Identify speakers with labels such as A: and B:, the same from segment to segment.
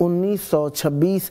A: 1926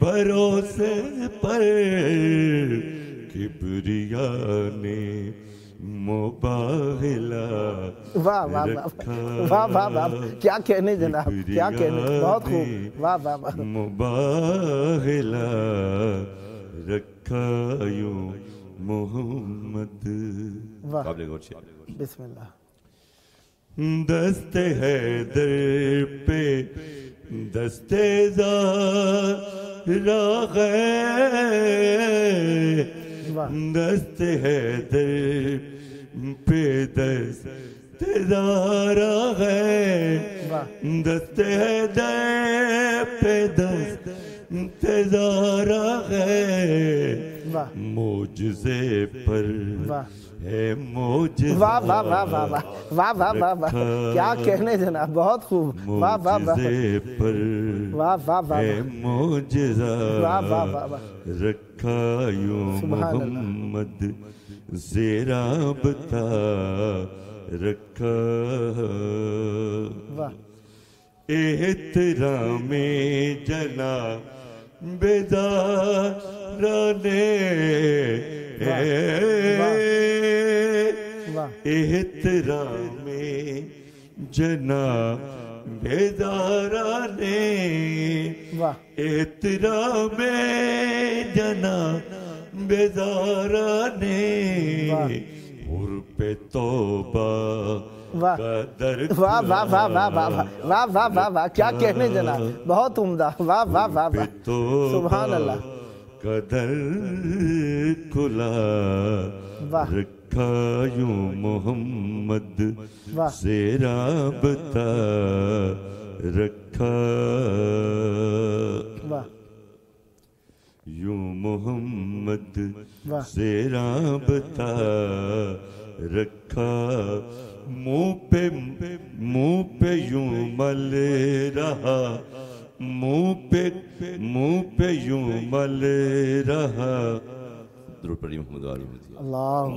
B: بھروسے پر کبریا نے مباہلا
A: واہ واہ واہ واہ واہ واہ، کیا کہنے جناب، کیا کہنے، بہت خوب، واہ واہ واہ،
B: مباہلا رکھا یوں محمد.
A: واہ، بسم اللہ.
B: دست حیدر پہ دست زہرا ہے، دست حیدر پہ دست زہرا ہے، دست حیدر پہ دست زہرا ہے، معجزے پر ہے معجزہ.
A: واہ واہ واہ واہ واہ واہ واہ واہ واہ، کیا کہنے جناب، بہت خوب، واہ واہ واہ
B: معجزے پر
A: واہ واہ واہ
B: ہے معجزہ،
A: واہ واہ واہ واہ،
B: رکھا یوں محمد زیرابطہ رکھا. احترام جناب بیداران احترام جناب بیداران احترام جناب بیداران عرب توبہ
A: واہ واہ واہ واہ واہ واہ واہ واہ واہ، کیا کہنے جناب، بہت عمدہ، واہ واہ واہ واہ، سبحان اللہ.
B: قدر کھلا رکھا یوں محمد سے رابطہ رکھا یوں محمد سے رابطہ رکھا. منہ پہ یوں مل رہا، منہ پہ یوں مل رہا. درود پڑھیے محمد علی مدینہ.
A: اللہم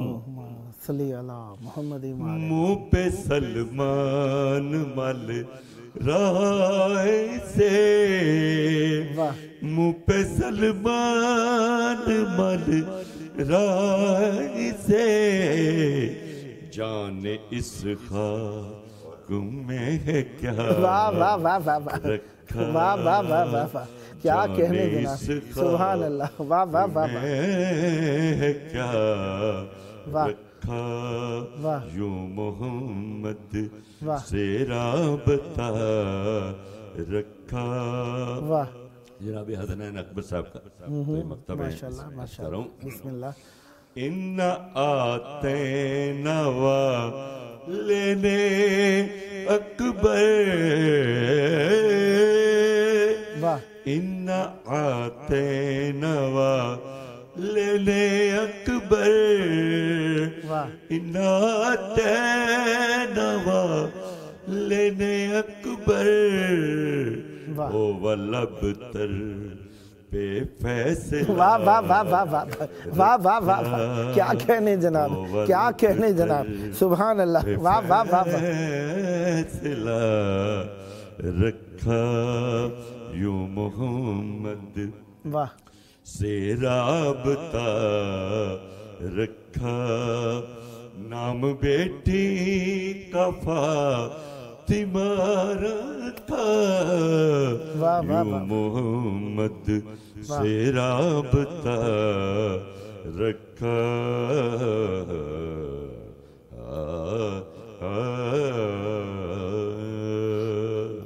A: صلی علی محمد.
B: منہ پہ سلمان مل رہا سے، منہ پہ سلمان مل رہا سے، جان اس خاک میں ہے کیا
A: واہ واہ واہ واہ واہ واہ واہ واہ واہ واہ، کیا کہنے جناب، سبحان اللہ، واہ واہ واہ
B: ہے کیا رکھا یوں محمد سے رابطہ رکھا. جناب حسنین اکبر صاحب کا مکتب ہے،
A: ماشاءاللہ ماشاءاللہ، بسم اللہ.
B: ان آتینا لینے اکبر، ان آتینا لینے اکبر، ان آتینا لینے اکبر، او والابتر پہ فیصلہ.
A: واہ واہ واہ واہ واہ واہ واہ واہ واہ، کیا کہنے جناب، کیا کہنے جناب، سبحان اللہ، واہ واہ واہ واہ.
B: فیصلہ رکھا یوں محمد سے رابطہ رکھا. نام بیٹی کا فاطمہ رکھا یوں محمد سے رابطہ رکھا.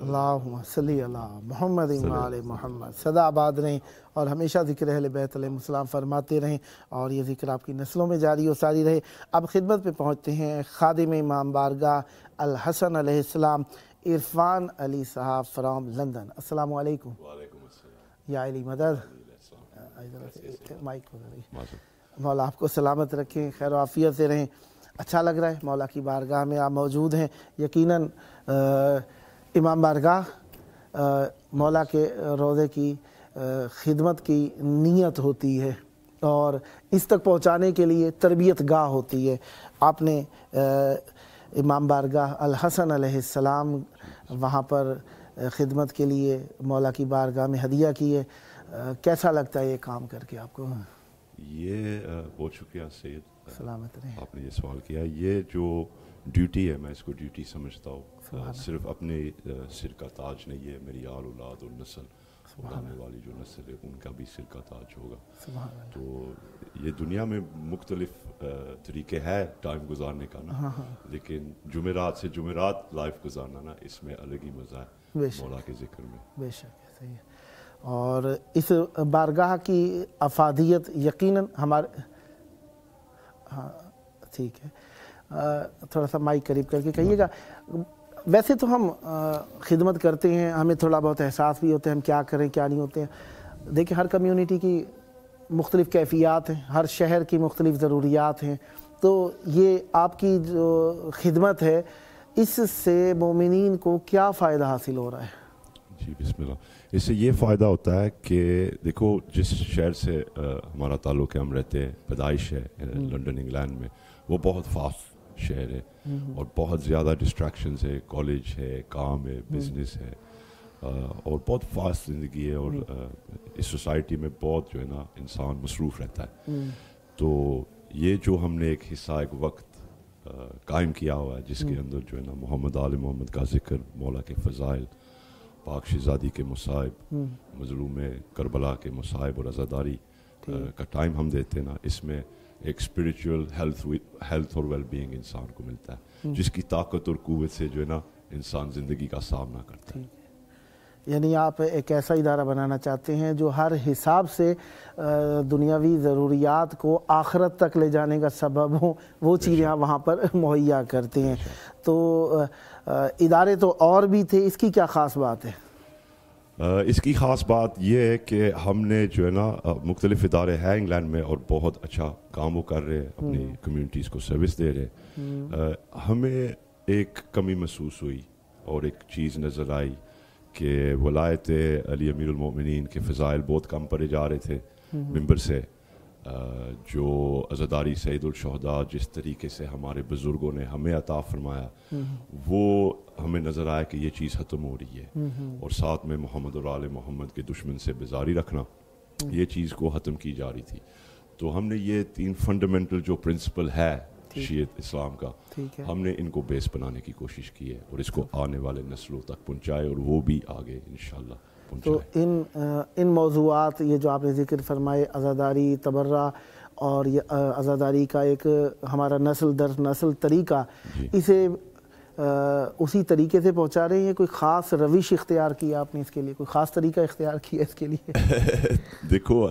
A: اللہم صلی علی محمد وآل محمد. سدا آباد رہیں اور ہمیشہ ذکر اہل بیت علیہ السلام فرماتے رہیں اور یہ ذکر آپ کی نسلوں میں جاری و ساری رہے. اب خدمت پہ پہنچتے ہیں خادم امام بارگاہ الحسن علیہ السلام عرفان علی صاحب فرام لندن. السلام علیکم. یا علی مدد. مائک مولا آپ کو سلامت رکھیں، خیر و عافیت سے رہیں. اچھا لگ رہا ہے مولا کی بارگاہ میں آپ موجود ہیں. یقیناً امام بارگاہ مولا کے روضے کی خدمت کی نیت ہوتی ہے اور اس تک پہنچانے کے لیے تربیت گاہ ہوتی ہے. آپ نے امام بارگاہ الحسن علیہ السلام وہاں پر خدمت کے لیے مولا کی بارگاہ میں ہدیہ کیے. کیسا لگتا ہے یہ کام کر کے آپ کو؟
B: یہ بہت شکریہ سید،
A: سلامت رہیں.
B: آپ نے یہ سوال کیا. یہ جو ڈیوٹی ہے میں اس کو ڈیوٹی سمجھتا ہوں. صرف اپنے سر کا تاج نہیں ہے، میری آل اولاد اور نسل اور آنے والی جو نسل ہے ان کا بھی سر کا تاج ہوگا. تو یہ دنیا میں مختلف طریقے ہے ٹائم گزارنے کا نا، لیکن جمعرات سے جمعرات لائف گزارنا نا، اس میں الگ ہی مزہ ہے مولا کے ذکر میں.
A: بے شک صحیح ہے. اور اس بارگاہ کی افادیت یقیناً ہمارے، ہاں ٹھیک ہے، تھوڑا سا مائک قریب کر کے کہیے گا. ویسے تو ہم خدمت کرتے ہیں، ہمیں تھوڑا بہت احساس بھی ہوتا ہے ہم کیا کریں کیا نہیں ہوتے ہیں. دیکھیں ہر کمیونٹی کی مختلف کیفیات ہیں، ہر شہر کی مختلف ضروریات ہیں. تو یہ آپ کی جو خدمت ہے اس سے مومنین کو کیا فائدہ حاصل ہو رہا ہے؟
B: جی بسم اللہ. اس سے یہ فائدہ ہوتا ہے کہ دیکھو جس شہر سے ہمارا تعلق ہے، ہم رہتے ہیں، پیدائش ہے لنڈن انگلینڈ میں، وہ بہت فاسٹ شہر ہے اور بہت زیادہ ڈسٹریکشنز ہے، کالج ہے، کام ہے، بزنس ہے، اور بہت فاسٹ زندگی ہے، اور اس سوسائٹی میں بہت جو ہے نا انسان مصروف رہتا ہے. تو یہ جو ہم نے ایک حصہ ایک وقت قائم کیا ہوا ہے جس کے اندر جو ہے نا محمد آل محمد کا ذکر، مولا کے فضائل، پاک شہزادی کے مصائب، مظلوم کربلا کے مصائب اور عزاداری کا ٹائم ہم دیتے ہیں نا، اس میں ایک اسپریچول ہیلتھ اور ویل بینگ انسان کو ملتا ہے جس کی طاقت اور قوت سے جو ہے نا انسان زندگی کا سامنا کرتا ہے.
A: یعنی آپ ایک ایسا ادارہ بنانا چاہتے ہیں جو ہر حساب سے دنیاوی ضروریات کو آخرت تک لے جانے کا سبب ہوں، وہ چیزیں آپ وہاں پر مہیا کرتے ہیں. تو ادارے تو اور بھی تھے، اس کی کیا خاص بات ہے؟
B: اس کی خاص بات یہ ہے کہ ہم نے جو ہے نا مختلف ادارے ہیں انگلینڈ میں اور بہت اچھا کام وہ کر رہے ہیں، اپنی کمیونٹیز کو سروس دے رہے. ہمیں ایک کمی محسوس ہوئی اور ایک چیز نظر آئی کہ ولایت علی امیر المومنین کے فضائل بہت کم پڑے جا رہے تھے ممبر سے. جو عزاداری سید الشہداء جس طریقے سے ہمارے بزرگوں نے ہمیں عطا فرمایا، وہ ہمیں نظر آیا کہ یہ چیز ختم ہو رہی ہے. اور ساتھ میں محمد اور آل محمد کے دشمن سے بیزاری رکھنا، یہ چیز کو ختم کی جا رہی تھی. تو ہم نے یہ 3 فنڈامنٹل جو پرنسپل ہے شیعت اسلام کا، ہم نے ان کو بیس بنانے کی کوشش کی ہے اور اس کو آنے والے نسلوں تک پہنچائے اور وہ بھی آگے انشاءاللہ
A: تو ان موضوعات یہ جو آپ نے ذکر فرمائے، عزاداری، تبرع اور یہ عزاداری کا ایک ہمارا نسل در نسل طریقہ، اسے اسی طریقے سے پہنچا رہے ہیں؟ کوئی خاص روش اختیار کیا آپ نے اس کے لیے؟ کوئی خاص طریقہ اختیار کیا اس کے لیے؟
B: دیکھو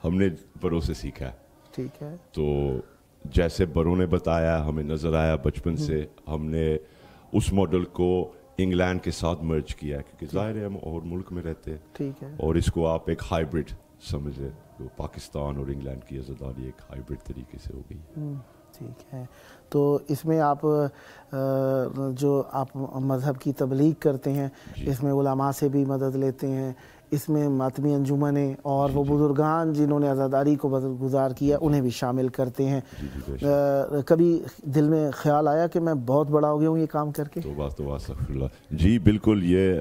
B: ہم نے بڑوں سے سیکھا ہے. ٹھیک ہے. تو جیسے بڑوں نے بتایا، ہمیں نظر آیا بچپن سے، ہم نے اس ماڈل کو انگلینڈ کے ساتھ مرج کیا ہے کیونکہ ظاہر ہے ہم اور ملک میں رہتے ہیں. ٹھیک ہے. اور اس کو آپ ایک ہائیبرڈ سمجھے، تو پاکستان اور انگلینڈ کی عزاداری ایک ہائیبرڈ طریقے سے ہو گئی.
A: ٹھیک ہے. تو اس میں آپ جو آپ مذہب کی تبلیغ کرتے ہیں، اس میں علماء سے بھی مدد لیتے ہیں، اس میں ماتمی انجمنیں اور وہ بزرگان جنہوں نے عزاداری کو گزار کیا انہیں بھی شامل کرتے ہیں. کبھی دل میں خیال آیا کہ میں بہت بڑا ہو گیا ہوں یہ کام کر کے؟
B: توبہ استغفر اللہ. جی بالکل، یہ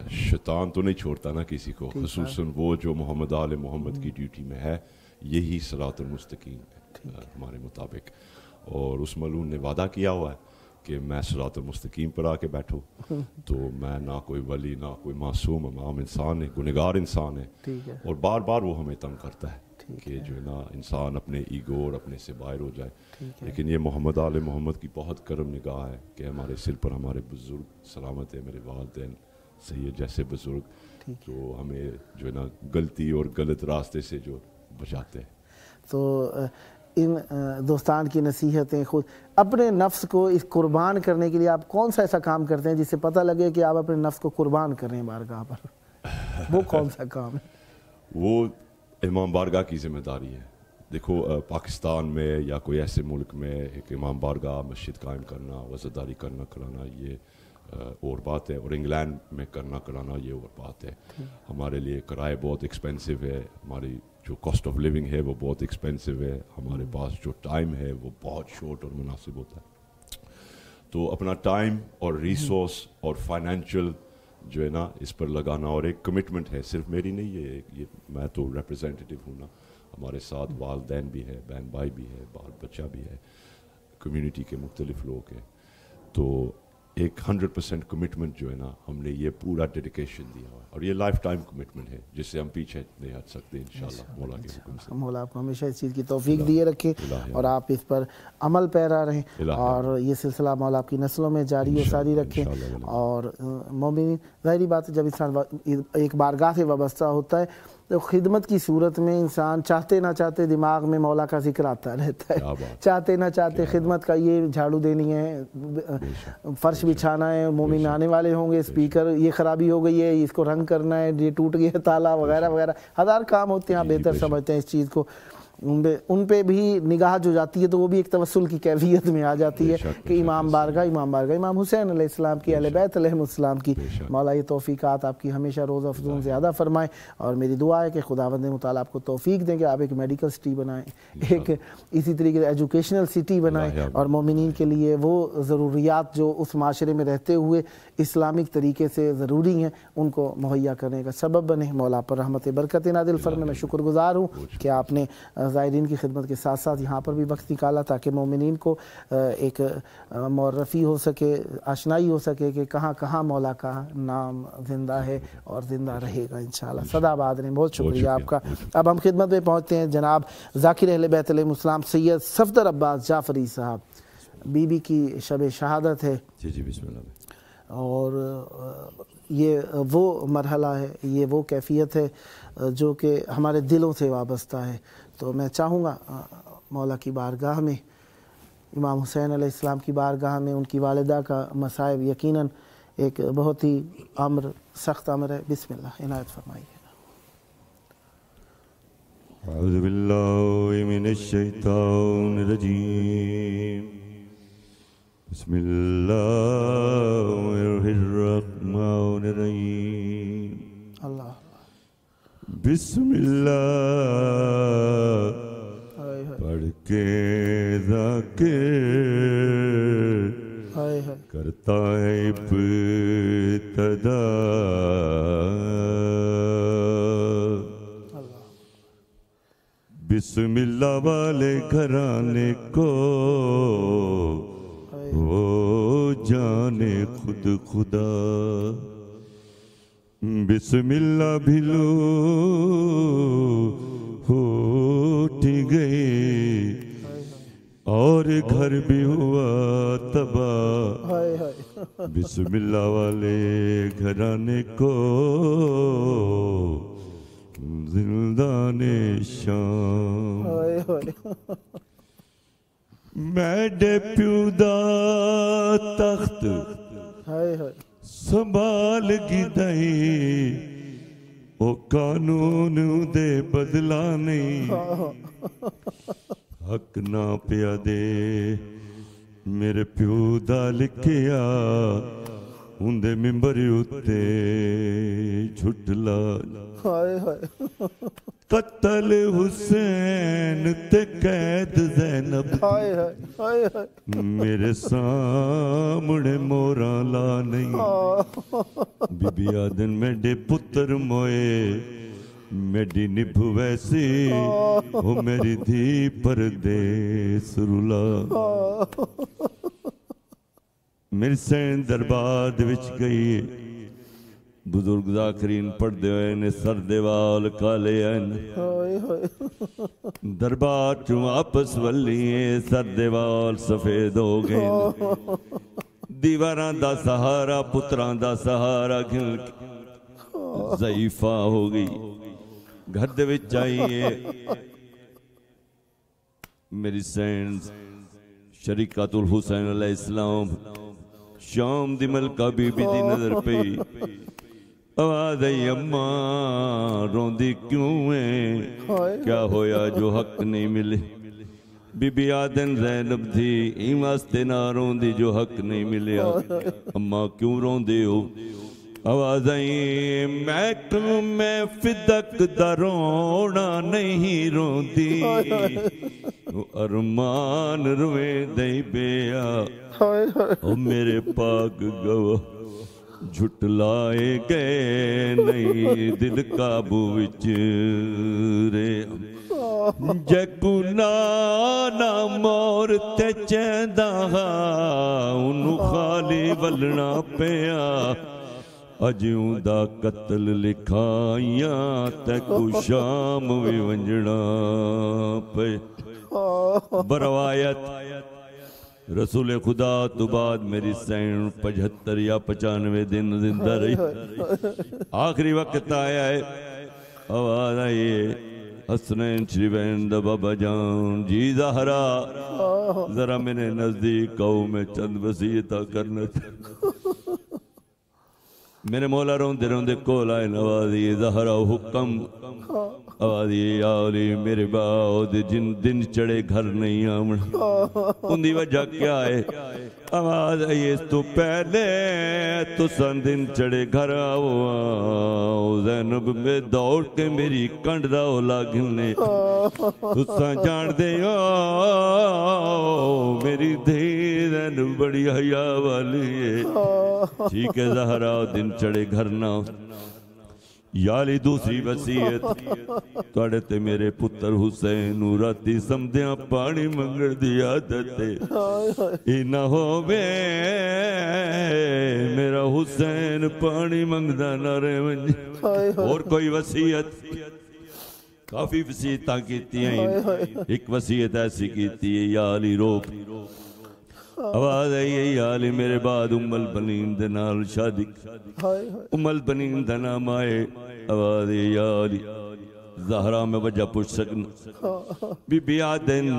B: شیطان تو نہیں چھوڑتا نا کسی کو، خصوصاً وہ جو محمد آل محمد کی ڈیوٹی میں ہے. یہی صراط المستقیم ہے ہمارے مطابق، اور اس ملعون نے وعدہ کیا ہوا ہے کہ میں صراط المستقیم پر آ کے بیٹھوں. تو میں نہ کوئی ولی، نہ کوئی معصوم، عام انسان ہے، گنہگار انسان ہے. اور بار بار وہ ہمیں تنگ کرتا ہے کہ جو ہے نا انسان اپنے ایگو اور اپنے سے باہر ہو جائے. لیکن یہ محمد آل محمد کی بہت کرم نگاہ ہے کہ ہمارے سر پر ہمارے بزرگ سلامت ہے، میرے والدین سید جیسے بزرگ، جو ہمیں جو ہے نا غلطی اور غلط راستے سے جو بچاتے ہیں.
A: تو ان دوستان کی نصیحتیں، خود اپنے نفس کو اس قربان کرنے کے لیے آپ کون سا ایسا کام کرتے ہیں جس سے پتہ لگے کہ آپ اپنے نفس کو قربان کر رہے ہیں بارگاہ پر؟ وہ کون سا کام ہے؟
B: وہ امام بارگاہ کی ذمہ داری ہے. دیکھو پاکستان میں یا کوئی ایسے ملک میں ایک امام بارگاہ مسجد قائم کرنا، عزاداری کرنا کرانا، یہ اور بات ہے. اور انگلینڈ میں کرنا کرانا یہ اور بات ہے. ہمارے لیے کرائے بہت ایکسپینسو ہے، ہماری جو کاسٹ آف لیونگ ہے وہ بہت ایکسپینسو ہے، ہمارے پاس جو ٹائم ہے وہ بہت شارٹ اور مناسب ہوتا ہے. تو اپنا ٹائم اور ریسورس اور فائنینشیل جو ہے نا اس پر لگانا, اور ایک کمٹمنٹ ہے صرف میری نہیں, یہ میں تو ریپرزینٹیو ہوں نا, ہمارے ساتھ والدین بھی ہے, بہن بھائی بھی ہے, بال بچہ بھی ہے, کمیونٹی کے مختلف لوگ ہیں, تو ایک 100% کمٹمنٹ جو ہے نا ہم نے یہ پورا ڈیڈیکیشن دیا ہوا, اور یہ لائف ٹائم کمٹمنٹ ہے جس سے ہم پیچھے نہیں ہٹ سکتے انشاءاللہ مولا کے حکم سے.
A: مولا آپ کو ہمیشہ اس چیز کی توفیق دیے رکھے اور آپ اس پر عمل پیرا رہیں, اور یہ سلسلہ مولا آپ کی نسلوں میں جاری و ساری رکھیں. اور مومن ظاہری بات ہے جب انسان ایک بارگاہ سے وابستہ ہوتا ہے تو خدمت کی صورت میں انسان چاہتے نہ چاہتے دماغ میں مولا کا ذکر آتا رہتا ہے, چاہتے نہ چاہتے خدمت کا, یہ جھاڑو دینی ہے, فرش بچھانا ہے, مومن آنے والے ہوں گے, اسپیکر یہ خرابی ہو گئی ہے, اس کو رنگ کرنا ہے, یہ ٹوٹ گیا تالا وغیرہ وغیرہ, ہزار کام ہوتے ہیں. آپ بہتر سمجھتے ہیں اس چیز کو. ان پہ بھی نگاہ جو جاتی ہے تو وہ بھی ایک توسل کی کیفیت میں آ جاتی ہے کہ امام بارگاہ امام حسین علیہ السلام کی, اہل بیت علیہ السلام کی. مولا یہ توفیقات آپ کی ہمیشہ روز افزون زیادہ فرمائیں, اور میری دعا ہے کہ خداوند متعالی آپ کو توفیق دیں کہ آپ ایک میڈیکل سٹی بنائیں, ایک اسی طریقے سے ایجوکیشنل سٹی بنائیں, اور مومنین کے لیے وہ ضروریات جو اس معاشرے میں رہتے ہوئے اسلامک طریقے سے ضروری ہیں ان کو مہیا کرنے کا سبب بنے. مولا پر رحمت برکت نازل فرمائے. میں شکر گزار ہوں کہ آپ نے زائرین کی خدمت کے ساتھ ساتھ یہاں پر بھی وقت نکالا تاکہ مومنین کو ایک معرفی ہو سکے, آشنائی ہو سکے کہ کہاں کہاں مولا کا نام زندہ ہے اور زندہ رہے گا انشاءاللہ. صدا آباد رہیں. بہت شکریہ آپ کا. اب ہم خدمت میں پہنچتے ہیں جناب ذاکر اہل بیت علیہ السلام سید صفدر عباس جعفری صاحب. بی بی کی شب شہادت ہے.
B: جی بسم اللہ.
A: اور یہ وہ مرحلہ ہے, یہ وہ کیفیت ہے جو کہ ہمارے دلوں سے وابستہ ہے. تو میں چاہوں گا مولا کی بارگاہ میں, امام حسین علیہ السلام کی بارگاہ میں, ان کی والدہ کا مصائب یقیناً ایک بہت ہی سخت امر ہے. بسم اللہ عنایت فرمائیے.
C: اعوذ باللہ من الشیطان الرجیم. بسم اللہ الرحمن الرحیم.
A: اللہ
C: بسم اللہ پڑھ کے ذاکر کرتا ہے ابتدا, بسم اللہ والے گھرانے کو وہ جانے خود خدا. بسم اللہ بھلو ہوٹی گئی اور گھر بھی ہوا تباہ. بسم اللہ والے گھرانے کو زندان شام. میڈے پیو دا تخت سنبھال گئی, او قانون دے بدلا نہیں. حق نہ پیا دے میرے پیو دا لکھیا, اندے ممبر اتے جھٹلا. قتل حسین تے قید زینب, میرے سامنے موراں لا نہیں. بی بی آدن میڈے پتر موئے میڈی نبھ ویسی, وہ میری دھی پردیس رلا. میری سین دربار دے وچ گئی, بزرگ ذاکرین پڑھدے ہوئے نے سر دے وال کالے ہیں. دربار چوں واپس ولیے سر دے وال سفید ہو گئے. دیواراں دا سہارا پتران دا سہارا گھن ضعیفہ ہو گئی. گھر دے وچ آئیے میری سین شریکت الحسین علیہ السلام شام دی ملکہ بی بی دی نظر پئی. آواز ای اماں روندی کیوں ہے, کیا ہویا جو حق نہیں ملے. بی بی آدن زینب تھی این واسطے نہ روندی جو حق نہیں ملیا. اماں کیوں روندے ہو؟ آواز آئی میں فدق دا رونا نہیں روندی, ارمان رویں دئی بیا. او میرے پاک گواہ جھٹلائے گئے نہیں دل قابو وچ رے جے گناہ نہ مور تے چیندا انہوں خالی ولنا پیا اجیوں دا قتل لکھائیاں تے کو شام وی ونجنا پے بروایت رسول خدا تو بعد میری سین 75 یا 95 دن زندہ رہی آخری وقت آیا ہے آواز آئی حسنین شریفین دا بابا جان جی زہرا ذرا میں نے نزدیک کہوں میں چند وصیتہ کرنا تھا میرے مولا روندے روندے کول آئے نوازی زہرا حکم آوازی یا علی میرے باؤ جن دن چڑے گھر نہیں آمن اندھی وجہ کیا ہے آواز آئی اس تو پہلے تو سن دن چڑے گھر آؤ زینب میں دوڑ کے میری کنڈ داؤ لاگھنے تو سن جان دے میری دھی زینب بڑی حیاء والی ہے ٹھیک ہے زہرا دن چڑے گھر نہ یا علی دوسری وصیت توڑے تے میرے پتر حسین راتی سمدیاں پانی منگڑ دی عادت ای نہ ہووے میرا حسین پانی منگدا نہ رہے ونج اور کوئی وصیت کافی وصیتاں کیتی ہیں ایک وصیت ایسی کیتی ہے یا علی روک آواز آئی ہے یا علی میرے بعد البنین دے نال شادی البنین دا نام آئے آواز آئی یا علی زہرا میں وجہ پوچھ سکنا بی بی آدن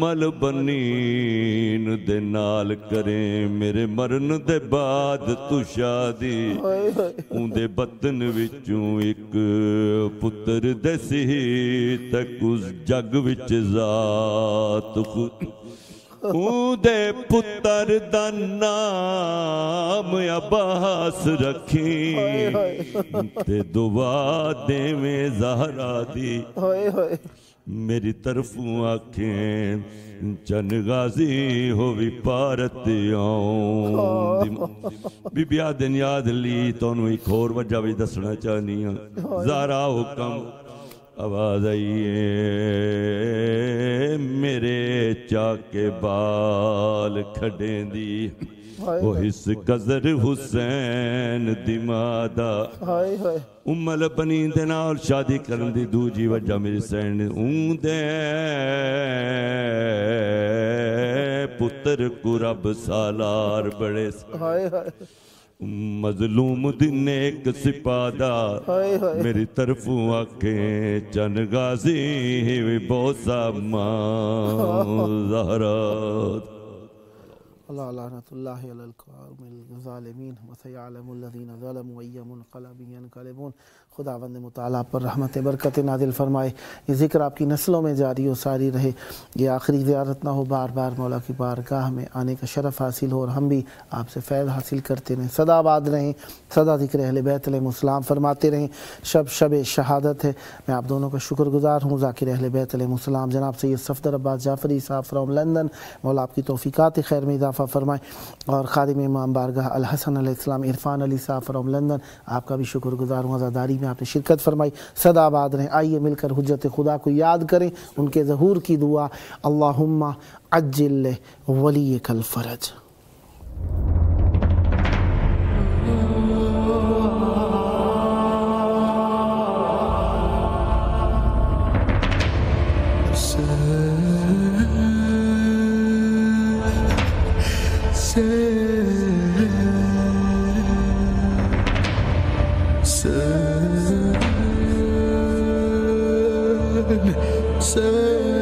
C: البنین دے نال کریں میرے مرن دے بعد تو شادی ان دے بطن وچوں ایک پتر دے سی تک اس جگ وچ ذات خود دے پتر دا نام عباس رکھی تے دعا دے میں زہرا دی میری طرفوں آنکھیں چن غازی ہووی پارت آؤں بی بی آدن یاد لی تو انہوں ایک اور وجہ بھی دسنا چاہنی ہیں زہرا حکم آواز آئیے میرے چاکے بال کھڑیں دی وہ اس قذر حسین دمادہ البنین دے نال شادی کرن دی دو جی وجہ میری سین دے پتر کو رب سالار بڑے مظلوم دن ایک سپادہ میری طرفوں آنکھیں چن غازی ہوئی بوسا ماں زہرات
A: اللہ لعنت اللہ علی القوم الظالمین وسیعلم الذین ظلموا ای منقلب ینقلبون خداوند متعالی پر رحمت برکت نازل فرمائے یہ ذکر آپ کی نسلوں میں جاری و ساری رہے یہ آخری زیارت نہ ہو بار بار مولا کی بارگاہ میں آنے کا شرف حاصل ہو اور ہم بھی آپ سے فیض حاصل کرتے رہیں سدا آباد رہیں سدا ذکر اہل بیت علیہم السلام فرماتے رہیں شب شہادت ہے میں آپ دونوں کا شکر گزار ہوں ذاکر اہل بیت علیہم السلام جناب سید صفدر عباس جعفری صاحب فرام لندن مولا آپ کی توفیقات خیر میں اضافہ فرمائے اور خادم امام بارگاہ الحسن علیہ السلام عرفان علی صاحب فرام لندن آپ کا بھی شکر گزار ہوں عزاداری میں آپ نے شرکت فرمائی سدا آباد رہیں آئیے مل کر حجت خدا کو یاد کریں ان کے ظہور کی دعا اللہم عجل ولیک الفرج
D: Say